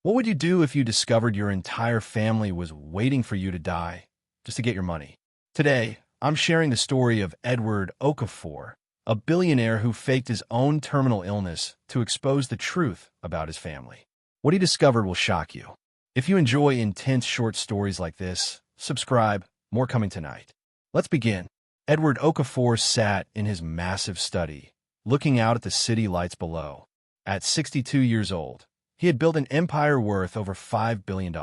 What would you do if you discovered your entire family was waiting for you to die just to get your money? Today, I'm sharing the story of Edward Okafor, a billionaire who faked his own terminal illness to expose the truth about his family. What he discovered will shock you. If you enjoy intense short stories like this, subscribe. More coming tonight. Let's begin. Edward Okafor sat in his massive study, looking out at the city lights below. At 62 years old, he had built an empire worth over $5 billion.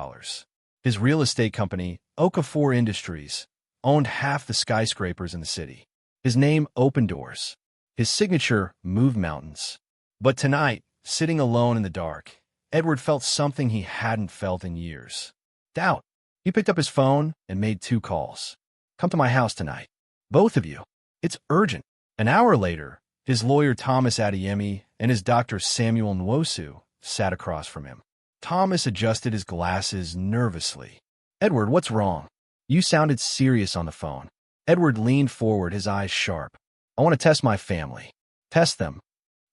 His real estate company, Okafor Industries, owned half the skyscrapers in the city. His name opened doors. His signature moved mountains. But tonight, sitting alone in the dark, Edward felt something he hadn't felt in years. Doubt. He picked up his phone and made 2 calls. Come to my house tonight. Both of you. It's urgent. An hour later, his lawyer Thomas Adeyemi and his doctor Samuel Nwosu sat across from him. Thomas adjusted his glasses nervously. Edward, what's wrong? You sounded serious on the phone. Edward leaned forward, his eyes sharp. I want to test my family. Test them.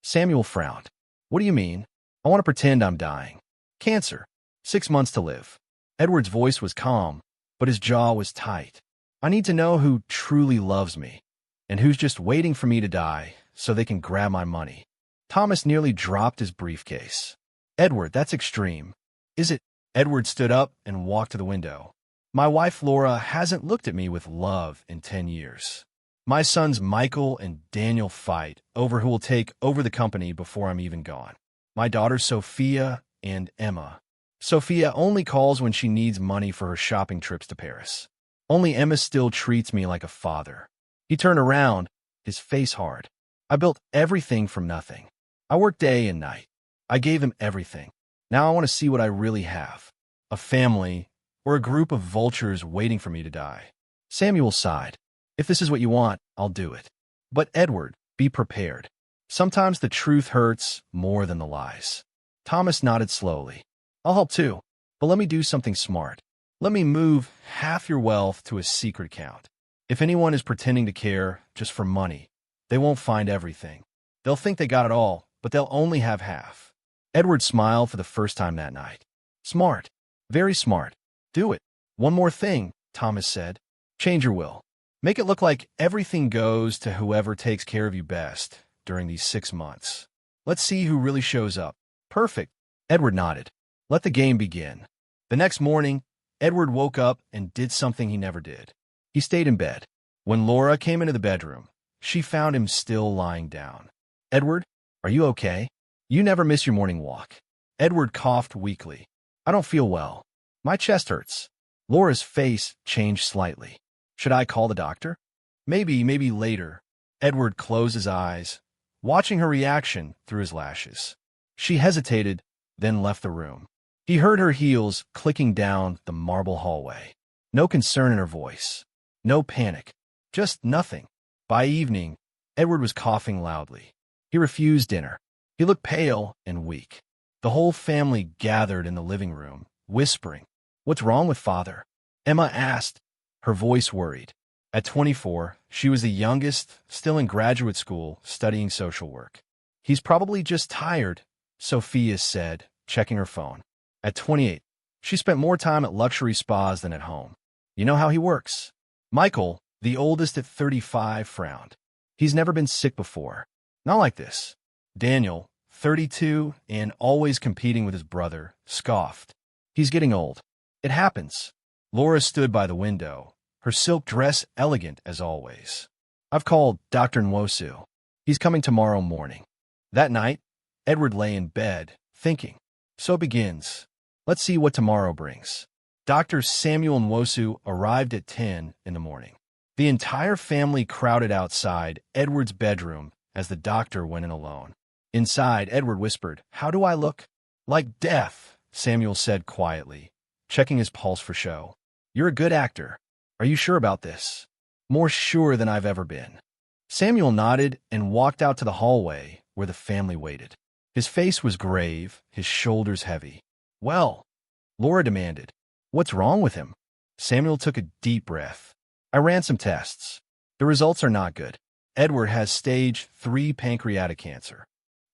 Samuel frowned. What do you mean? I want to pretend I'm dying. Cancer. 6 months to live. Edward's voice was calm, but his jaw was tight. I need to know who truly loves me and who's just waiting for me to die so they can grab my money. Thomas nearly dropped his briefcase. Edward, that's extreme. Is it? Edward stood up and walked to the window. My wife Laura hasn't looked at me with love in 10 years. My sons Michael and Daniel fight over who will take over the company before I'm even gone. My daughters Sophia and Emma. Sophia only calls when she needs money for her shopping trips to Paris. Only Emma still treats me like a father. He turned around, his face hard. I built everything from nothing. I worked day and night. I gave them everything. Now I want to see what I really have. A family, or a group of vultures waiting for me to die. Samuel sighed. If this is what you want, I'll do it. But Edward, be prepared. Sometimes the truth hurts more than the lies. Thomas nodded slowly. I'll help too, but let me do something smart. Let me move half your wealth to a secret account. If anyone is pretending to care just for money, they won't find everything. They'll think they got it all, but they'll only have half. Edward smiled for the first time that night. Smart. Very smart. Do it. One more thing, Thomas said. Change your will. Make it look like everything goes to whoever takes care of you best during these 6 months. Let's see who really shows up. Perfect. Edward nodded. Let the game begin. The next morning, Edward woke up and did something he never did. He stayed in bed. When Laura came into the bedroom, she found him still lying down. Edward, are you okay? You never miss your morning walk. Edward coughed weakly. I don't feel well. My chest hurts. Laura's face changed slightly. Should I call the doctor? Maybe later. Edward closed his eyes, watching her reaction through his lashes. She hesitated, then left the room. He heard her heels clicking down the marble hallway. No concern in her voice. No panic. Just nothing. By evening, Edward was coughing loudly. He refused dinner. He looked pale and weak. The whole family gathered in the living room, whispering. What's wrong with father? Emma asked, her voice worried. At 24, she was the youngest, still in graduate school, studying social work. He's probably just tired, Sophia said, checking her phone. At 28, she spent more time at luxury spas than at home. You know how he works. Michael, the oldest at 35, frowned. He's never been sick before. Not like this. Daniel, 32 and always competing with his brother, scoffed. He's getting old. It happens. Laura stood by the window, her silk dress elegant as always. I've called Dr. Nwosu. He's coming tomorrow morning. That night, Edward lay in bed, thinking. So it begins. Let's see what tomorrow brings. Dr. Samuel Nwosu arrived at 10 in the morning. The entire family crowded outside Edward's bedroom as the doctor went in alone. Inside, Edward whispered, How do I look? Like death, Samuel said quietly, checking his pulse for show. You're a good actor. Are you sure about this? More sure than I've ever been. Samuel nodded and walked out to the hallway where the family waited. His face was grave, his shoulders heavy. Well, Laura demanded. What's wrong with him? Samuel took a deep breath. I ran some tests. The results are not good. Edward has stage 3 pancreatic cancer.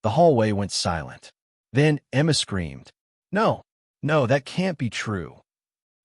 The hallway went silent. Then Emma screamed. No, No, that can't be true.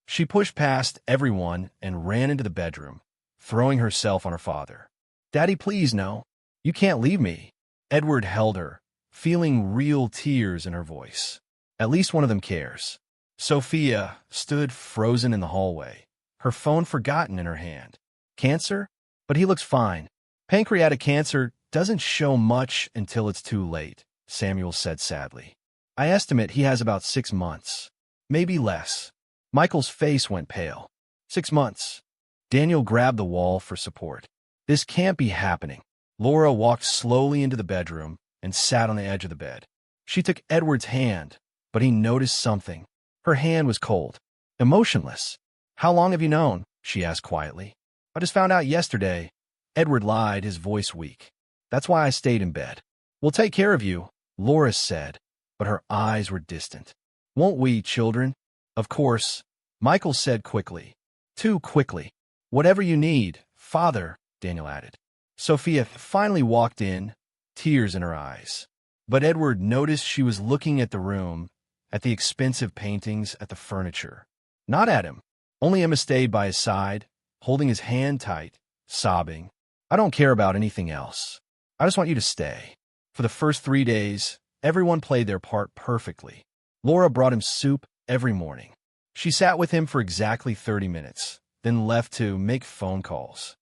She pushed past everyone and ran into the bedroom, throwing herself on her father. Daddy, please, no. You can't leave me. Edward held her, feeling real tears in her voice. At least one of them cares. Sophia stood frozen in the hallway, her phone forgotten in her hand. Cancer? But he looks fine. Pancreatic cancer doesn't show much until it's too late, Samuel said sadly. I estimate he has about 6 months. Maybe less. Michael's face went pale. 6 months. Daniel grabbed the wall for support. This can't be happening. Laura walked slowly into the bedroom and sat on the edge of the bed. She took Edward's hand, but he noticed something. Her hand was cold, emotionless. How long have you known? She asked quietly. I just found out yesterday. Edward lied, his voice weak. That's why I stayed in bed. We'll take care of you, Laura said, but her eyes were distant. Won't we, children? Of course, Michael said quickly. Too quickly. Whatever you need, Father, Daniel added. Sophia finally walked in, tears in her eyes. But Edward noticed she was looking at the room, at the expensive paintings, at the furniture. Not at him. Only Emma stayed by his side, holding his hand tight, sobbing. I don't care about anything else. I just want you to stay. For the first 3 days, everyone played their part perfectly. Laura brought him soup every morning. She sat with him for exactly 30 minutes, then left to make phone calls.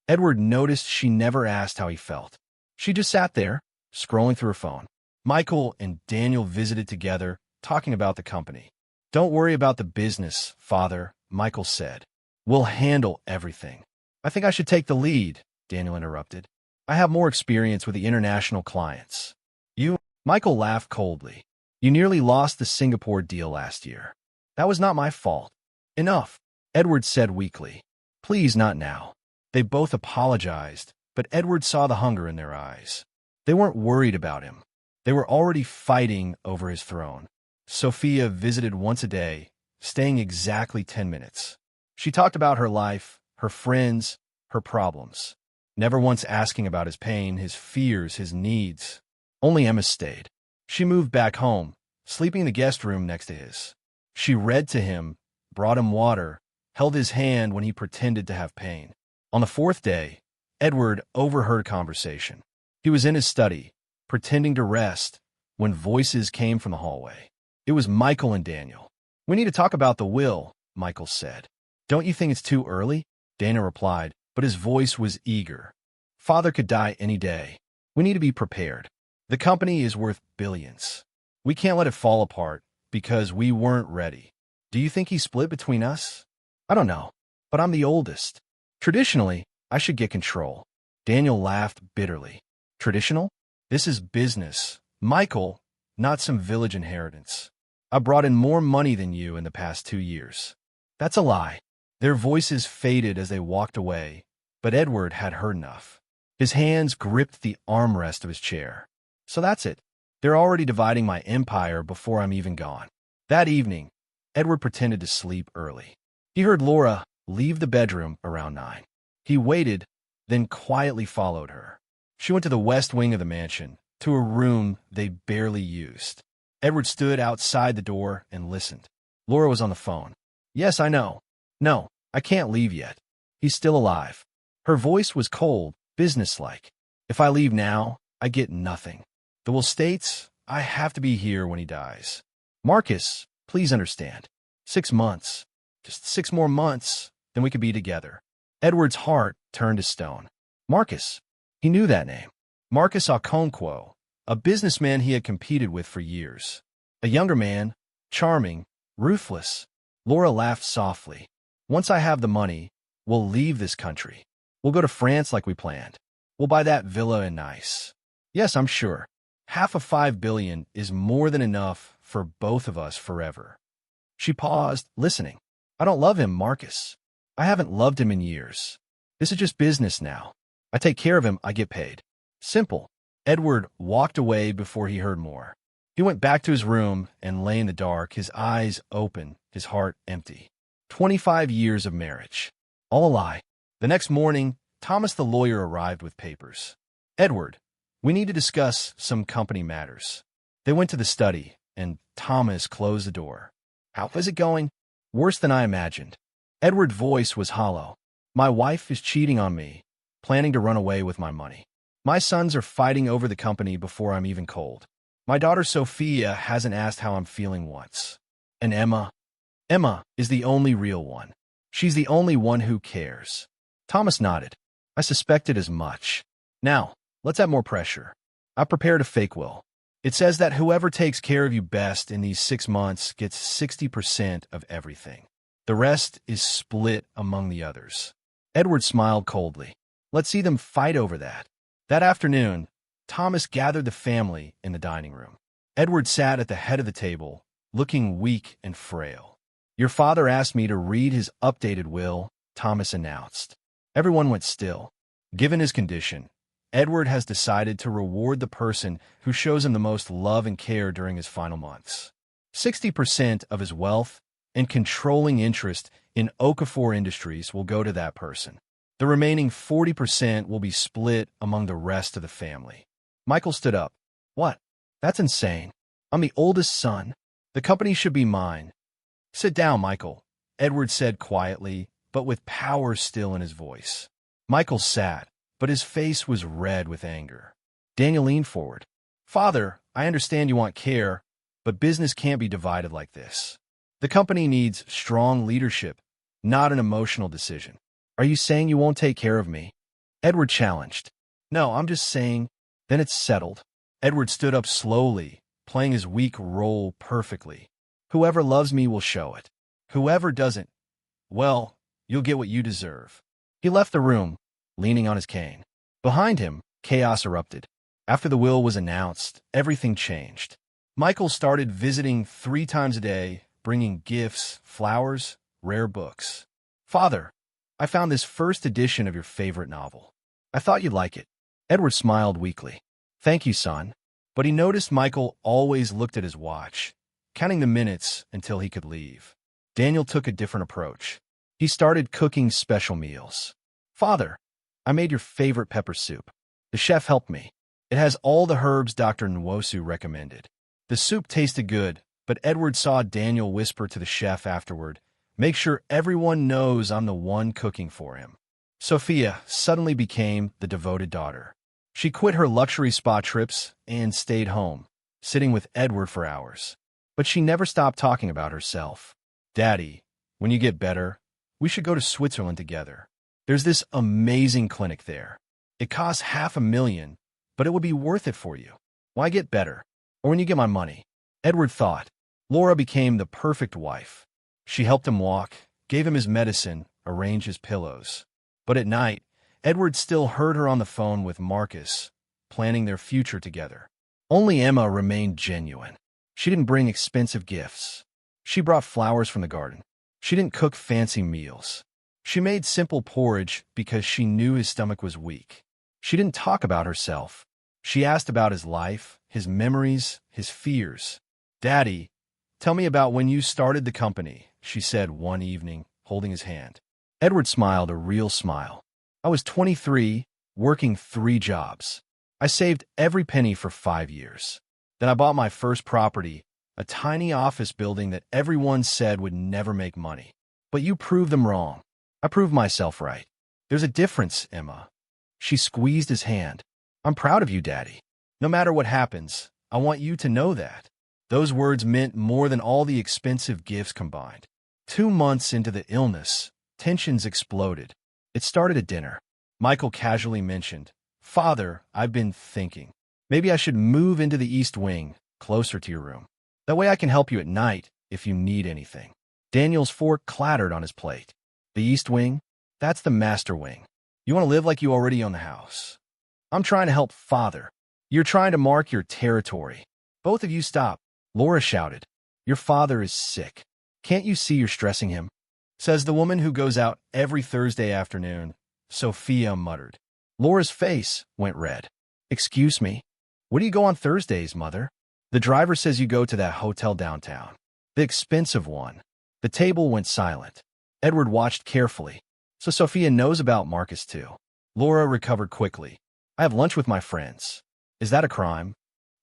Edward noticed she never asked how he felt. She just sat there, scrolling through her phone. Michael and Daniel visited together, talking about the company. Don't worry about the business, Father, Michael said. We'll handle everything. I think I should take the lead, Daniel interrupted. I have more experience with the international clients. You? Michael laughed coldly. You nearly lost the Singapore deal last year. That was not my fault. Enough, Edward said weakly. Please, not now. They both apologized, but Edward saw the hunger in their eyes. They weren't worried about him. They were already fighting over his throne. Sophia visited once a day, staying exactly 10 minutes. She talked about her life, her friends, her problems, never once asking about his pain, his fears, his needs. Only Emma stayed. She moved back home, sleeping in the guest room next to his. She read to him, brought him water, held his hand when he pretended to have pain. On the 4th day, Edward overheard a conversation. He was in his study, pretending to rest, when voices came from the hallway. It was Michael and Daniel. We need to talk about the will, Michael said. Don't you think it's too early? Daniel replied, but his voice was eager. Father could die any day. We need to be prepared. The company is worth billions. We can't let it fall apart because we weren't ready. Do you think he split between us? I don't know, but I'm the oldest. Traditionally, I should get control. Daniel laughed bitterly. Traditional? This is business. Michael, not some village inheritance. I brought in more money than you in the past 2 years. That's a lie. Their voices faded as they walked away, but Edward had heard enough. His hands gripped the armrest of his chair. So that's it. They're already dividing my empire before I'm even gone. That evening, Edward pretended to sleep early. He heard Laura leave the bedroom around 9. He waited, then quietly followed her. She went to the west wing of the mansion, to a room they barely used. Edward stood outside the door and listened. Laura was on the phone. Yes, I know. No, I can't leave yet. He's still alive. Her voice was cold, businesslike. If I leave now, I get nothing. The will states I have to be here when he dies. Marcus, please understand. 6 months. Just 6 more months, then we could be together. Edward's heart turned to stone. Marcus. He knew that name. Marcus Okonkwo, a businessman he had competed with for years. A younger man, charming, ruthless. Laura laughed softly. Once I have the money, we'll leave this country. We'll go to France like we planned. We'll buy that villa in Nice. Yes, I'm sure. Half of 5 billion is more than enough for both of us forever. She paused, listening. I don't love him, Marcus. I haven't loved him in years. This is just business now. I take care of him, I get paid. Simple. Edward walked away before he heard more. He went back to his room and lay in the dark, his eyes open, his heart empty. 25 years of marriage. All a lie. The next morning, Thomas the lawyer arrived with papers. Edward, we need to discuss some company matters. They went to the study, and Thomas closed the door. How is it going? Worse than I imagined. Edward's voice was hollow. My wife is cheating on me, planning to run away with my money. My sons are fighting over the company before I'm even cold. My daughter Sophia hasn't asked how I'm feeling once. And Emma is the only real one. She's the only one who cares. Thomas nodded. I suspected as much. Now, let's add more pressure. I prepared a fake will. It says that whoever takes care of you best in these 6 months gets 60% of everything. The rest is split among the others. Edward smiled coldly. Let's see them fight over that. That afternoon, Thomas gathered the family in the dining room. Edward sat at the head of the table, looking weak and frail. Your father asked me to read his updated will, Thomas announced. Everyone went still. Given his condition, Edward has decided to reward the person who shows him the most love and care during his final months. 60% of his wealth and controlling interest in Okafor Industries will go to that person. The remaining 40% will be split among the rest of the family. Michael stood up. What? That's insane. I'm the oldest son. The company should be mine. Sit down, Michael, Edward said quietly, but with power still in his voice. Michael sat, but his face was red with anger. Daniel leaned forward. Father, I understand you want care, but business can't be divided like this. The company needs strong leadership, not an emotional decision. Are you saying you won't take care of me? Edward challenged. No, I'm just saying, then it's settled. Edward stood up slowly, playing his weak role perfectly. Whoever loves me will show it. Whoever doesn't, well, you'll get what you deserve. He left the room, leaning on his cane. Behind him, chaos erupted. After the will was announced, everything changed. Michael started visiting 3 times a day, bringing gifts, flowers, rare books. Father, I found this first edition of your favorite novel. I thought you'd like it. Edward smiled weakly. Thank you, son. But he noticed Michael always looked at his watch, counting the minutes until he could leave. Daniel took a different approach. He started cooking special meals. Father, I made your favorite pepper soup. The chef helped me. It has all the herbs Dr. Nwosu recommended. The soup tasted good, but Edward saw Daniel whisper to the chef afterward, make sure everyone knows I'm the one cooking for him. Sophia suddenly became the devoted daughter. She quit her luxury spa trips and stayed home, sitting with Edward for hours. But she never stopped talking about herself. Daddy, when you get better, we should go to Switzerland together. There's this amazing clinic there. It costs $500,000, but it would be worth it for you. Why get better? Or when you get my money? Edward thought. Laura became the perfect wife. She helped him walk, gave him his medicine, arranged his pillows. But at night, Edward still heard her on the phone with Marcus, planning their future together. Only Emma remained genuine. She didn't bring expensive gifts. She brought flowers from the garden. She didn't cook fancy meals. She made simple porridge because she knew his stomach was weak. She didn't talk about herself. She asked about his life, his memories, his fears. Daddy, tell me about when you started the company, she said one evening, holding his hand. Edward smiled a real smile. I was 23, working 3 jobs. I saved every penny for 5 years. Then I bought my first property, a tiny office building that everyone said would never make money. But you proved them wrong. I proved myself right. There's a difference, Emma. She squeezed his hand. I'm proud of you, Daddy. No matter what happens, I want you to know that. Those words meant more than all the expensive gifts combined. 2 months into the illness, tensions exploded. It started at dinner. Michael casually mentioned, Father, I've been thinking. Maybe I should move into the East Wing, closer to your room. That way I can help you at night if you need anything. Daniel's fork clattered on his plate. The East Wing? That's the master wing. You want to live like you already own the house. I'm trying to help Father. You're trying to mark your territory. Both of you stop. Laura shouted. Your father is sick. Can't you see you're stressing him? Says the woman who goes out every Thursday afternoon. Sophia muttered. Laura's face went red. Excuse me? What do you go on Thursdays, Mother? The driver says you go to that hotel downtown. The expensive one. The table went silent. Edward watched carefully. So Sophia knows about Marcus too. Laura recovered quickly. I have lunch with my friends. Is that a crime?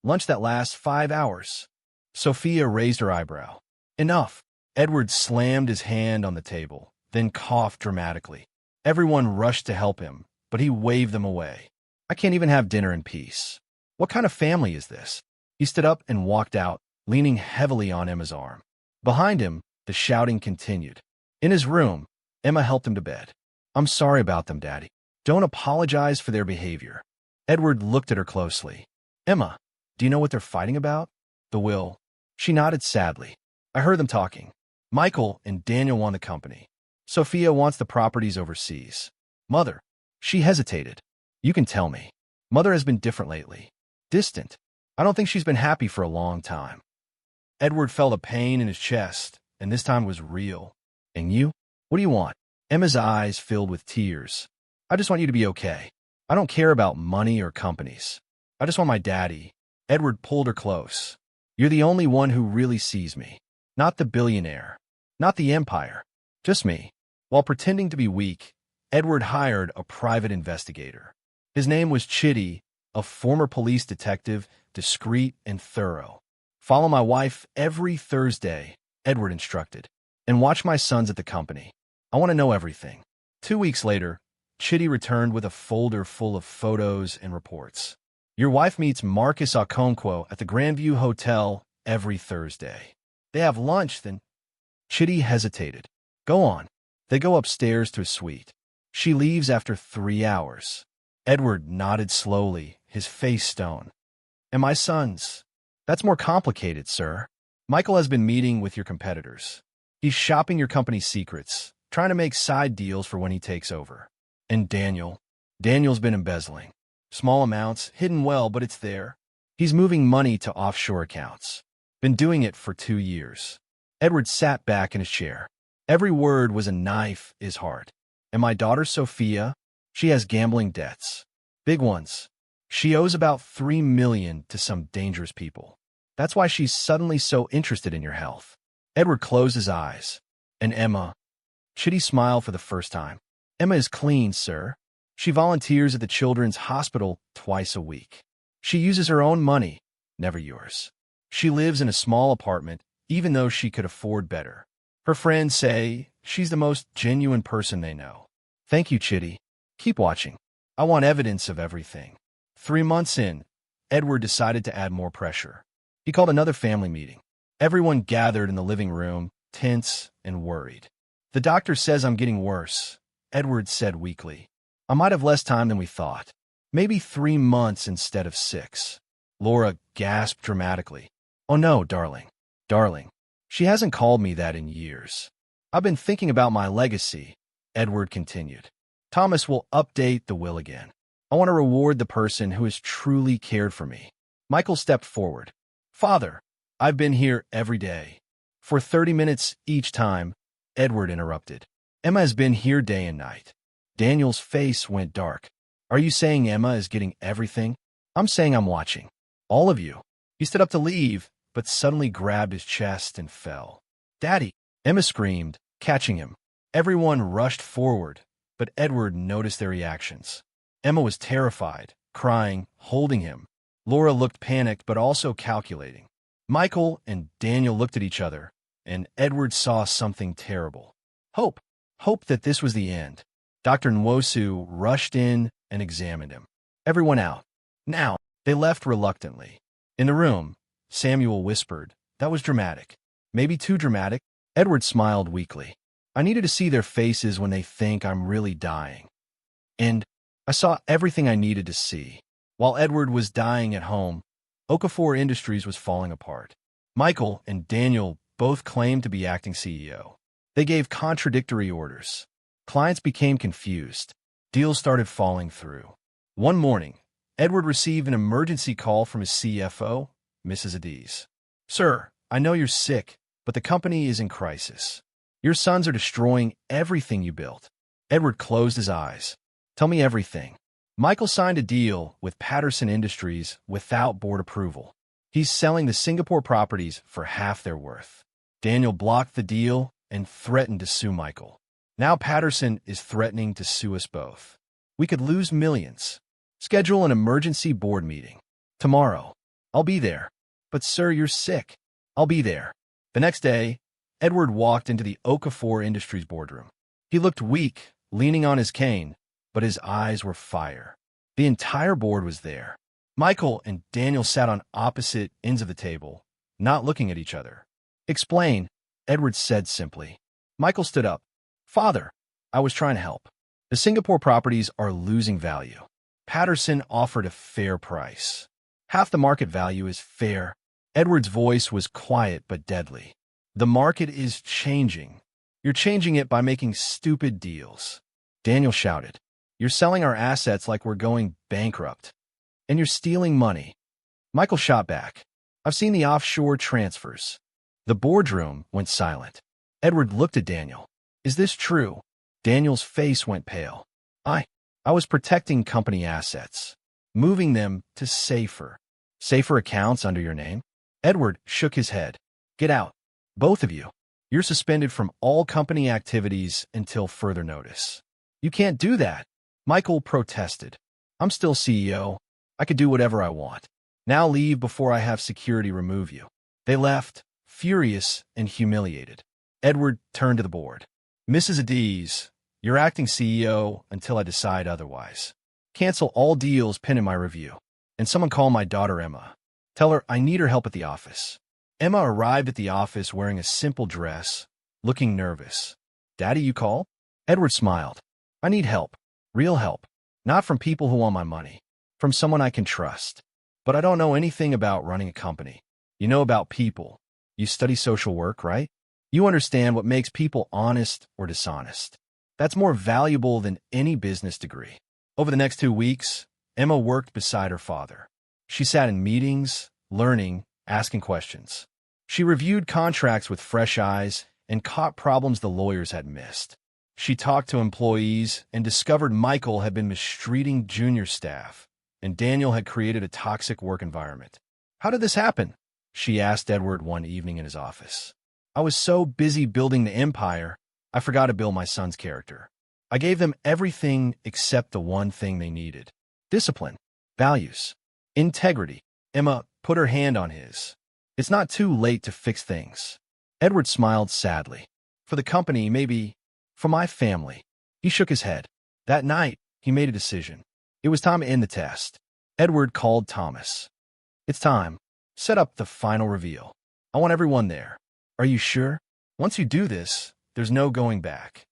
Lunch that lasts 5 hours. Sophia raised her eyebrow. Enough. Edward slammed his hand on the table, then coughed dramatically. Everyone rushed to help him, but he waved them away. I can't even have dinner in peace. What kind of family is this? He stood up and walked out, leaning heavily on Emma's arm. Behind him, the shouting continued. In his room, Emma helped him to bed. I'm sorry about them, Daddy. Don't apologize for their behavior. Edward looked at her closely. Emma, do you know what they're fighting about? The will. She nodded sadly. I heard them talking. Michael and Daniel want the company. Sophia wants the properties overseas. Mother. She hesitated. You can tell me. Mother has been different lately. Distant. I don't think she's been happy for a long time. Edward felt a pain in his chest, and this time was real. And you? What do you want? Emma's eyes filled with tears. I just want you to be okay. I don't care about money or companies. I just want my daddy. Edward pulled her close. You're the only one who really sees me. Not the billionaire. Not the empire. Just me. While pretending to be weak, Edward hired a private investigator. His name was Chitty, a former police detective, discreet and thorough. Follow my wife every Thursday, Edward instructed, and watch my sons at the company. I want to know everything. 2 weeks later, Chitty returned with a folder full of photos and reports. Your wife meets Marcus Okonkwo at the Grandview Hotel every Thursday. They have lunch, then... Chitty hesitated. Go on. They go upstairs to a suite. She leaves after 3 hours. Edward nodded slowly, his face stone. And my sons? That's more complicated, sir. Michael has been meeting with your competitors. He's shopping your company's secrets, trying to make side deals for when he takes over. And Daniel? Daniel's been embezzling. Small amounts, hidden well, but it's there. He's moving money to offshore accounts. Been doing it for 2 years. Edward sat back in his chair. Every word was a knife in his heart. And my daughter Sophia, she has gambling debts. Big ones. She owes about $3 million to some dangerous people. That's why she's suddenly so interested in your health. Edward closed his eyes. And Emma? Chitty smiled for the first time. Emma is clean, sir. She volunteers at the Children's Hospital twice a week. She uses her own money, never yours. She lives in a small apartment, even though she could afford better. Her friends say she's the most genuine person they know. Thank you, Chitty. Keep watching. I want evidence of everything. 3 months in, Edward decided to add more pressure. He called another family meeting. Everyone gathered in the living room, tense and worried. The doctor says I'm getting worse, Edward said weakly. I might have less time than we thought. Maybe 3 months instead of 6. Laura gasped dramatically. Oh no, darling. Darling. She hasn't called me that in years. I've been thinking about my legacy, Edward continued. Thomas will update the will again. I want to reward the person who has truly cared for me. Michael stepped forward. Father, I've been here every day. For 30 minutes each time, Edward interrupted. Emma has been here day and night. Daniel's face went dark. Are you saying Emma is getting everything? I'm saying I'm watching. All of you. He stood up to leave, but suddenly grabbed his chest and fell. Daddy! Emma screamed, catching him. Everyone rushed forward, but Edward noticed their reactions. Emma was terrified, crying, holding him. Laura looked panicked but also calculating. Michael and Daniel looked at each other, and Edward saw something terrible. Hope. Hope that this was the end. Dr. Nwosu rushed in and examined him. Everyone out. Now, they left reluctantly. In the room, Samuel whispered, that was dramatic. Maybe too dramatic. Edward smiled weakly. I needed to see their faces when they think I'm really dying. And I saw everything I needed to see. While Edward was dying at home, Okafor Industries was falling apart. Michael and Daniel both claimed to be acting CEO. They gave contradictory orders. Clients became confused. Deals started falling through. One morning, Edward received an emergency call from his CFO, Mrs. Adiz. Sir, I know you're sick, but the company is in crisis. Your sons are destroying everything you built. Edward closed his eyes. Tell me everything. Michael signed a deal with Patterson Industries without board approval. He's selling the Singapore properties for half their worth. Daniel blocked the deal and threatened to sue Michael. Now Patterson is threatening to sue us both. We could lose millions. Schedule an emergency board meeting. Tomorrow. I'll be there. But sir, you're sick. I'll be there. The next day, Edward walked into the Okafor Industries boardroom. He looked weak, leaning on his cane, but his eyes were fire. The entire board was there. Michael and Daniel sat on opposite ends of the table, not looking at each other. "Explain," Edward said simply. Michael stood up. "Father, I was trying to help. The Singapore properties are losing value. Patterson offered a fair price. Half the market value is fair." Edward's voice was quiet but deadly. "The market is changing. You're changing it by making stupid deals." Daniel shouted. "You're selling our assets like we're going bankrupt. And you're stealing money." Michael shot back. "I've seen the offshore transfers." The boardroom went silent. Edward looked at Daniel. "Is this true?" Daniel's face went pale. I was protecting company assets, moving them to safer accounts under your name." Edward shook his head. "Get out, both of you. You're suspended from all company activities until further notice." "You can't do that," Michael protested. "I'm still CEO. I could do whatever I want. Now leave before I have security remove you." They left, furious and humiliated. Edward turned to the board. "Mrs. Adiz, you're acting CEO until I decide otherwise. Cancel all deals pending my review. And someone call my daughter Emma. Tell her I need her help at the office." Emma arrived at the office wearing a simple dress, looking nervous. "Daddy, you call?" Edward smiled. "I need help. Real help. Not from people who want my money. From someone I can trust. But I don't know anything about running a company. You know about people. You study social work, right? You understand what makes people honest or dishonest. That's more valuable than any business degree." Over the next 2 weeks, Emma worked beside her father. She sat in meetings, learning, asking questions. She reviewed contracts with fresh eyes and caught problems the lawyers had missed. She talked to employees and discovered Michael had been mistreating junior staff, and Daniel had created a toxic work environment. "How did this happen?" she asked Edward one evening in his office. "I was so busy building the empire, I forgot to build my son's character. I gave them everything except the one thing they needed. Discipline, values, integrity." Emma put her hand on his. "It's not too late to fix things." Edward smiled sadly. "For the company, maybe. For my family." He shook his head. That night, he made a decision. It was time to end the test. Edward called Thomas. "It's time. Set up the final reveal. I want everyone there. Are you sure? Once you do this, there's no going back."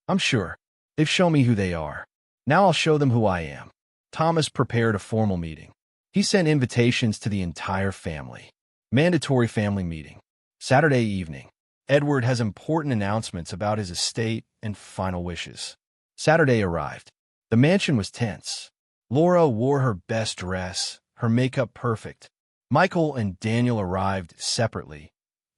"I'm sure. They've shown me who they are. Now I'll show them who I am." Thomas prepared a formal meeting. He sent invitations to the entire family. Mandatory family meeting. Saturday evening. Edward has important announcements about his estate and final wishes. Saturday arrived. The mansion was tense. Laura wore her best dress, her makeup perfect. Michael and Daniel arrived separately,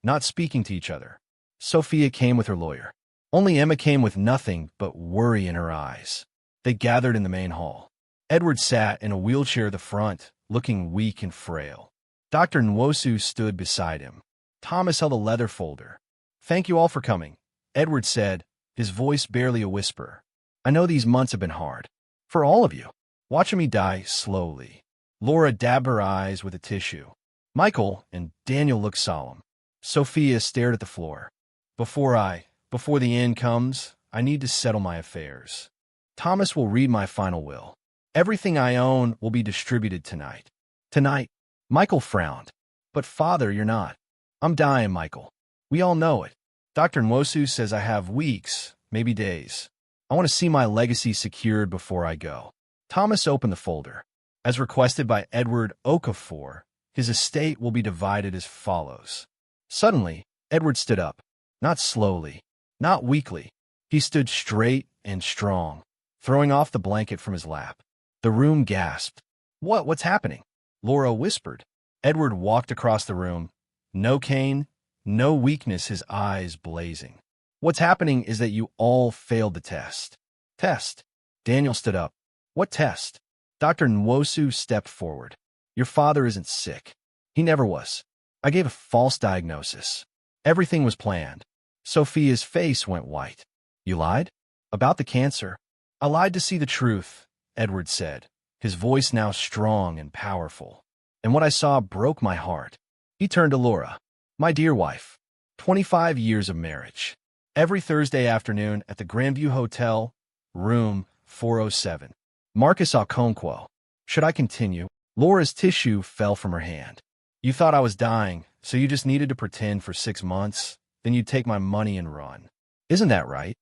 not speaking to each other. Sophia came with her lawyer. Only Emma came with nothing but worry in her eyes. They gathered in the main hall. Edward sat in a wheelchair at the front, looking weak and frail. Dr. Nwosu stood beside him. Thomas held a leather folder. "Thank you all for coming," Edward said, his voice barely a whisper. "I know these months have been hard. For all of you. Watching me die slowly." Laura dabbed her eyes with a tissue. Michael and Daniel looked solemn. Sophia stared at the floor. Before the end comes, I need to settle my affairs. Thomas will read my final will. Everything I own will be distributed tonight." "Tonight?" Michael frowned. "But father, you're not." "I'm dying, Michael. We all know it. Dr. Nwosu says I have weeks, maybe days. I want to see my legacy secured before I go." Thomas opened the folder. As requested by Edward Okafor, his estate will be divided as follows. Suddenly, Edward stood up. Not slowly, not weakly. He stood straight and strong, throwing off the blanket from his lap. The room gasped. What's happening?" Laura whispered. Edward walked across the room. No cane, no weakness, his eyes blazing. "What's happening is that you all failed the test." "Test?" Daniel stood up. "What test?" Dr. Nwosu stepped forward. "Your father isn't sick. He never was. I gave a false diagnosis. Everything was planned." Sophia's face went white. "You lied? About the cancer?" "I lied to see the truth," Edward said, his voice now strong and powerful. "And what I saw broke my heart." He turned to Laura. "My dear wife, 25 years of marriage. Every Thursday afternoon at the Grandview Hotel, room 407. Marcus Okonkwo. Should I continue? Laura's tissue fell from her hand. You thought I was dying, so you just needed to pretend for 6 months, then you'd take my money and run. Isn't that right?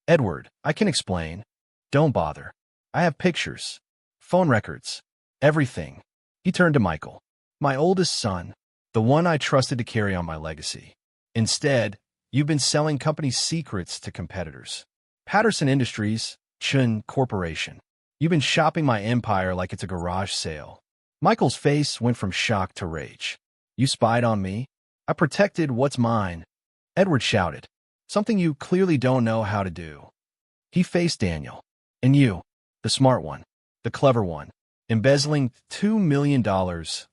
Edward, I can explain. Don't bother. I have pictures, phone records, everything. He turned to Michael. My oldest son, the one I trusted to carry on my legacy. Instead, you've been selling company secrets to competitors. Patterson Industries, Chun Corporation. You've been shopping my empire like it's a garage sale. Michael's face went from shock to rage. You spied on me? I protected what's mine. Edward shouted. Something you clearly don't know how to do. He faced Daniel. And you, the smart one, the clever one, embezzling $2 million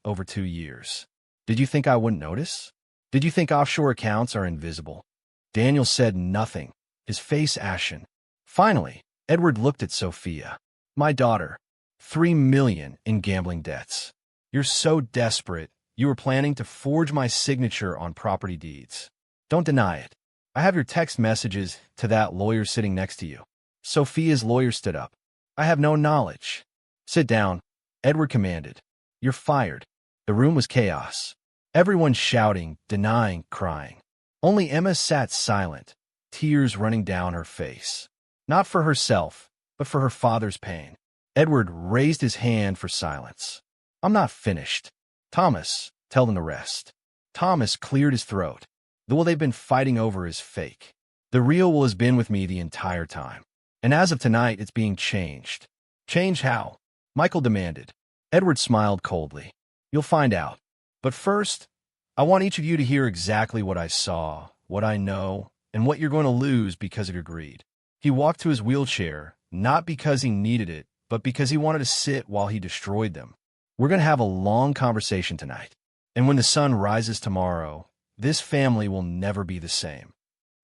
over 2 years. Did you think I wouldn't notice? Did you think offshore accounts are invisible? Daniel said nothing, his face ashen. Finally, Edward looked at Sophia. My daughter, $3 million in gambling debts. You're so desperate, you were planning to forge my signature on property deeds. Don't deny it. I have your text messages to that lawyer sitting next to you. Sophia's lawyer stood up. I have no knowledge. Sit down, Edward commanded. You're fired. The room was chaos. Everyone shouting, denying, crying. Only Emma sat silent, tears running down her face. Not for herself, but for her father's pain. Edward raised his hand for silence. I'm not finished. Thomas, tell them the rest. Thomas cleared his throat. The will they've been fighting over is fake. The real will has been with me the entire time. And as of tonight, it's being changed. Change how? Michael demanded. Edward smiled coldly. You'll find out. But first, I want each of you to hear exactly what I saw, what I know, and what you're going to lose because of your greed. He walked to his wheelchair, not because he needed it, but because he wanted to sit while he destroyed them. We're going to have a long conversation tonight. And when the sun rises tomorrow, this family will never be the same.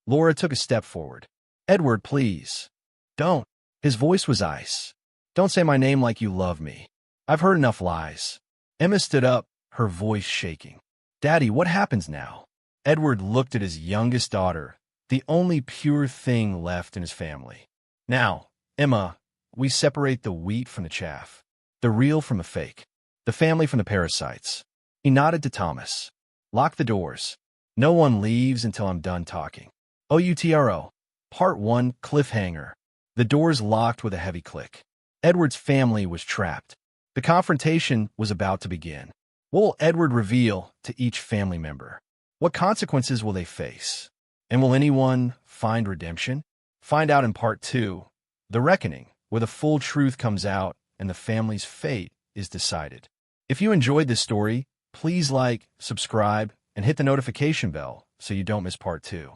Laura took a step forward. Edward, please. Don't. His voice was ice. Don't say my name like you love me. I've heard enough lies. Emma stood up, her voice shaking. Daddy, what happens now? Edward looked at his youngest daughter, the only pure thing left in his family. Now, Emma, we separate the wheat from the chaff, the real from the fake, the family from the parasites. He nodded to Thomas. Lock the doors. No one leaves until I'm done talking. OUTRO. Part 1, Cliffhanger. The doors locked with a heavy click. Edward's family was trapped. The confrontation was about to begin. What will Edward reveal to each family member? What consequences will they face? And will anyone find redemption? Find out in Part 2, The Reckoning, where the full truth comes out and the family's fate is decided. If you enjoyed this story, please like, subscribe, and hit the notification bell so you don't miss Part 2.